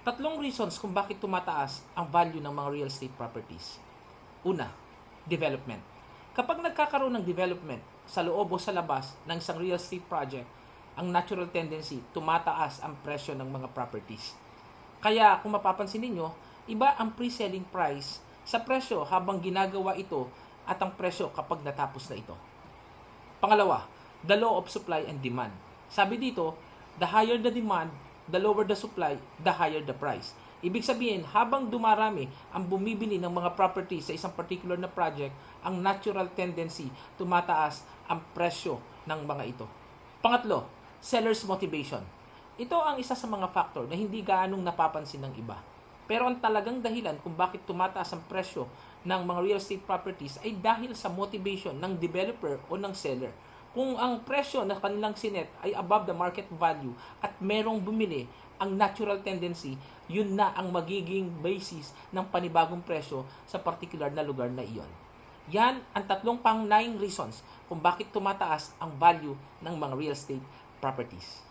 Tatlong reasons kung bakit tumataas ang value ng mga real estate properties. Una, development. Kapag nagkakaroon ng development sa loob o sa labas ng isang real estate project, ang natural tendency, tumataas ang presyo ng mga properties. Kaya kung mapapansin ninyo, iba ang pre-selling price sa presyo habang ginagawa ito at ang presyo kapag natapos na ito. Pangalawa, the law of supply and demand. Sabi dito, the higher the demand, the lower the supply, the higher the price. Ibig sabihin, habang dumarami ang bumibili ng mga property sa isang particular na project, ang natural tendency, tumataas ang presyo ng mga ito. Pangatlo, seller's motivation. Ito ang isa sa mga factor na hindi gaanong napapansin ng iba. Pero ang talagang dahilan kung bakit tumataas ang presyo ng mga real estate properties ay dahil sa motivation ng developer o ng seller. Kung ang presyo na kanilang sinet ay above the market value at merong bumili, ang natural tendency, yun na ang magiging basis ng panibagong presyo sa particular na lugar na iyon. Yan ang tatlong pang 9 reasons kung bakit tumataas ang value ng mga real estate properties.